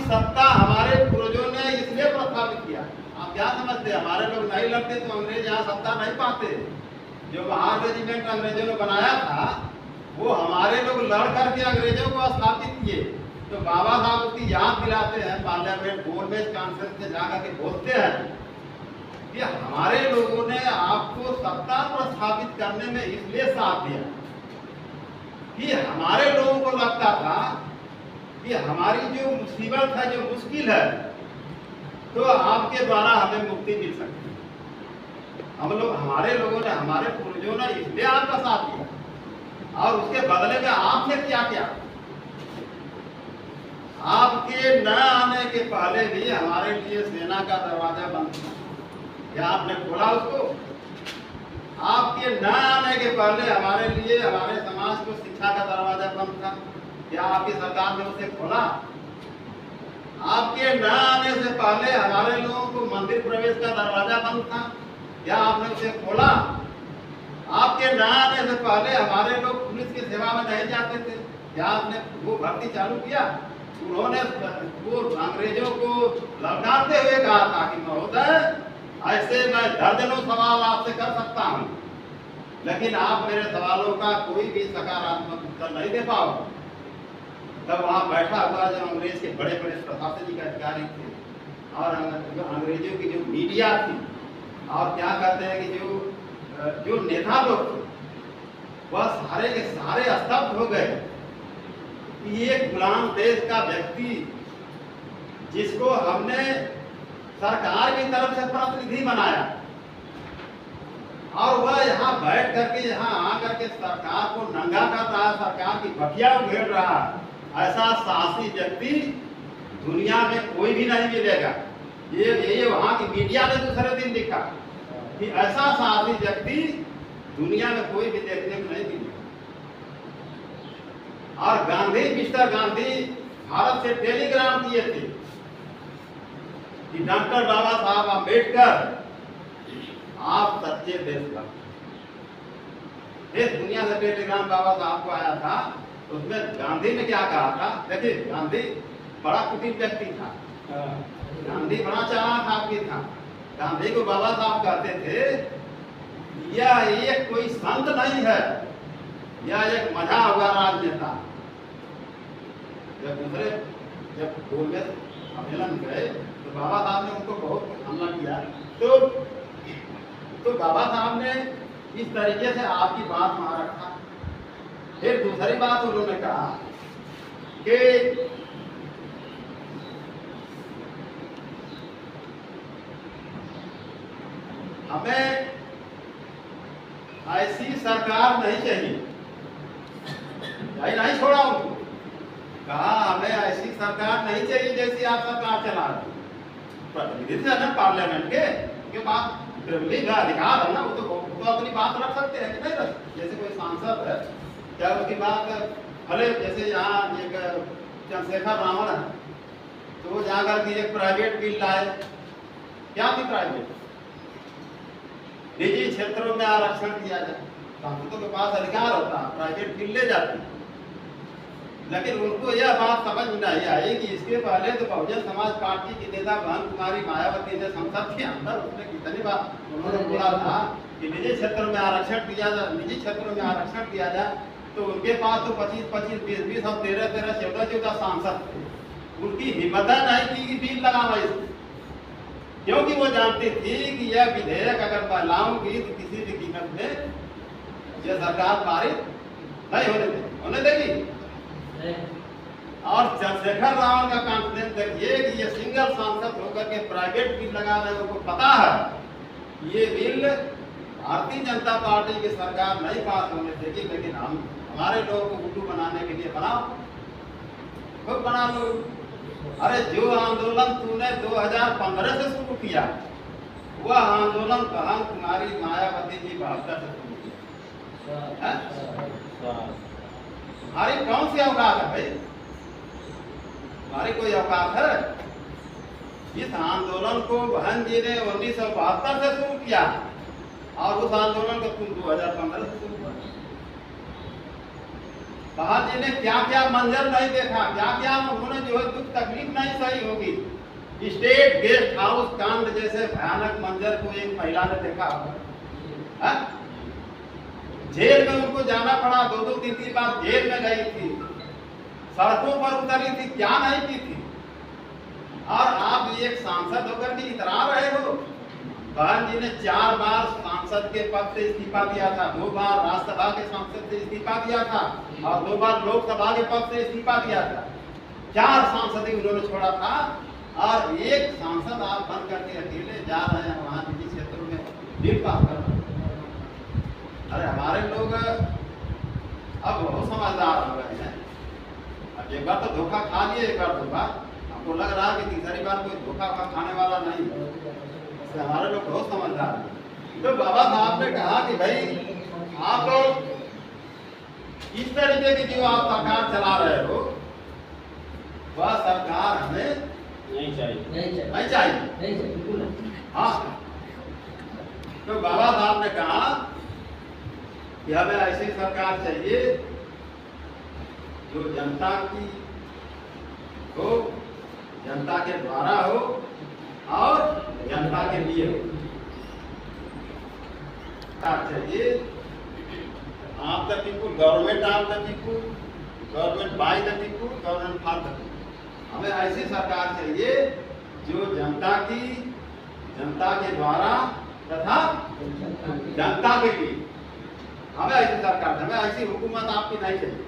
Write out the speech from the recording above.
सत्ता हमारे पूर्वजों ने इसलिए प्रस्थापित किया। आप क्या समझते हैं, हमारे लोग नहीं लड़ते तो अंग्रेज यहाँ सत्ता नहीं पाते। जो महार रेजिमेंट अंग्रेजों ने बनाया था वो हमारे लोग लड़ करके अंग्रेजों को स्थापित किए। तो बाबा साहब उसकी याद दिलाते हैं, पार्लियामेंट गोलमेज कॉन्फ्रेंस में जाकर के बोलते हैं कि हमारे लोगों ने आपको सत्ता प्रस्थापित करने में इसलिए साथ दिया कि हमारे लोगों को लगता था कि हमारी जो मुसीबत है, जो मुश्किल है, तो आपके द्वारा हमें मुक्ति मिल सकती है। हमारे लोगों ने, हमारे पूर्वजों ने इसलिए आपका साथ दिया, और उसके बदले में आपने क्या किया? आपके न आने के पहले भी हमारे लिए सेना का दरवाजा बंद था, क्या आपने खोला उसको? आपके न आने के पहले हमारे लिए, हमारे समाज को शिक्षा का दरवाजा बंद था, क्या आपकी सरकार ने उसे खोला? आपके न आने से पहले हमारे लोगों को मंदिर प्रवेश का दरवाजा बंद था, क्या आपने उसे खोला? आपके न आने से पहले हमारे लोग पुलिस की सेवा में नहीं जाते थे, क्या आपने वो भर्ती चालू किया? उन्होंने वो अंग्रेजों को ललकारते हुए कहा था कि महोदय, ऐसे मैं दर्जनों सवाल आपसे कर सकता हूं, लेकिन आप मेरे सवालों का कोई भी सकारात्मक उत्तर नहीं दे पाओ। तब वहां बैठा हुआ जो अंग्रेज के बड़े बड़े प्रशासनिक अधिकारी थे और जो अंग्रेजों की जो मीडिया थी, और क्या कहते हैं कि जो नेता लोग थे, वह सारे के सारे स्तब्ध हो गए कि एक गुलाम देश का व्यक्ति जिसको हमने सरकार की तरफ से प्रतिनिधि बनाया, और वह यहाँ बैठ करके, यहाँ आकर के सरकार को नंगा कर रहा है, सरकार की बखिया उधेड़ रहा है, ऐसा साहसी व्यक्ति दुनिया में कोई भी नहीं मिलेगा। ये वहां की मीडिया ने दूसरे दिन लिखा कि ऐसा साहसी व्यक्ति दुनिया में कोई भी देखने को नहीं मिलेगा। और गांधी, मिस्टर गांधी भारत से टेलीग्राम किए थे कि डॉक्टर बाबा साहब अम्बेडकर, आप सच्चे देशभक्त। देश दुनिया से टेलीग्राम बाबा साहब को आया था, उसमें गांधी ने क्या कहा था? देखिए, गांधी बड़ा कुटिल व्यक्ति था, गांधी बड़ा चालाक आदमी था। गांधी को बाबा साहब कहते थे यह एक कोई संत नहीं है, यह एक मजा हुआ राजनेता। जब गोलमेज सम्मेलन गए तो बाबा साहब ने उनको बहुत हमला किया, तो बाबा साहब ने इस तरीके से आपकी बात मान रखा। फिर दूसरी बात उन्होंने कहा कि हमें ऐसी सरकार नहीं चाहिए, नहीं छोड़ा उनको, कहा हमें ऐसी सरकार नहीं चाहिए जैसी आप सरकार चला रहे। प्रतिनिधि है ना पार्लियामेंट के पास प्रिविलेज का अधिकार है ना, वो तो अपनी बात रख सकते हैं कि नहीं रख सकते। जैसे कोई सांसद है, क्या उसकी बात भले, जैसे यहाँ एक चंद्रशेखर रावण है, तो वो जाकर के एक प्राइवेट बिल लाए। क्या थी प्राइवेट? निजी क्षेत्रों में आरक्षण दिया जाए। सांसदों के पास अधिकार होता है, प्राइवेट बिल ले जाते हैं, लेकिन उनको यह बात समझ में नहीं आई कि इसके पहले तो बहुजन समाज पार्टी की नेता बहन कुमारी मायावती ने संसद के अंदर उसने कितनी बार उन्होंने बोला था कि निजी क्षेत्रों में आरक्षण दिया जाए, निजी क्षेत्रों में आरक्षण दिया जाए। तो उनके पास तो 25-25, 20-20 और 13-13, 14-14 सांसद थे, उनकी हिम्मत नहीं थी कि बिल लगावा इसको, क्योंकि वो जानती थी कि यह विधेयक अगर मैं लाऊंगी तो किसी भी कीमत में यह सरकार पारित नहीं होने देगी। और चंद्रशेखर रावण का कॉन्फिडेंस देखिए कि ये सिंगल सांसद होकर के प्राइवेट बिल लगा रहे हैं, उनको पता है ये बिल भारतीय जनता पार्टी की सरकार नहीं पास होने देगी, लेकिन हमारे लोगों को उल्लू बनाने के लिए बनाओ, खुद बना लो। अरे जो आंदोलन तूने 2015 से शुरू किया, वह आंदोलन बहन कुमारी मायावती जी 72 से शुरू किया। हमारी कौन सी औकात है भाई? हमारी कोई औकात है? इस आंदोलन को बहन जी ने 1972 से शुरू किया और उस आंदोलन को तुम 2015 से शुरू कर। बाबा जी ने क्या क्या मंजर नहीं देखा, क्या क्या उन्होंने जो है दुख तकलीफ नहीं सही होगी। स्टेट गेस्ट हाउस कांड जैसे भयानक मंजर को एक महिला ने देखा होगा। जेल में उनको जाना पड़ा, 2-2 3-3 बार जेल में गई थी, सड़कों पर उतरी थी, क्या नहीं की थी। और आप एक सांसद होकर के इतरा रहे हो। बहन जी ने 4 बार सांसद के पद से इस्तीफा दिया था, 2 बार राज्यसभा के सांसद से इस्तीफा दिया था और 2 बार लोकसभा के पद से इस्तीफा दिया था। 4 सांसद उन्होंने छोड़ा था और एक सांसद आप बन करके अकेले जा रहे हैं वहां निजी क्षेत्रों में बिल पास कर रहे हैं। अरे हमारे लोग अब बहुत समझदार हो गए हैं। अब एक बार तो धोखा खा लिए, एक बार धोखा, हमको लग रहा है कि तीसरी बार कोई धोखा खाने वाला नहीं है। इससे हमारे लोग बहुत समझदार हैं। तो बाबा साहब ने कहा कि भाई आप लोग इस तरीके की जो आप सरकार चला रहे हो वह सरकार हमें नहीं चाहिए, नहीं चाहिए। हाँ, तो बाबा साहब ने कहा कि हमें ऐसी सरकार चाहिए जो जनता की हो, जनता के द्वारा हो और जनता के लिए हो। चाहिए आप the people, government of the people, government by the people, government for the people. हमें ऐसी सरकार चाहिए जो जनता की, जनता के द्वारा तथा जनता के लिए। हमें ऐसी सरकार, हमें ऐसी हुकूमत आपकी नहीं चाहिए।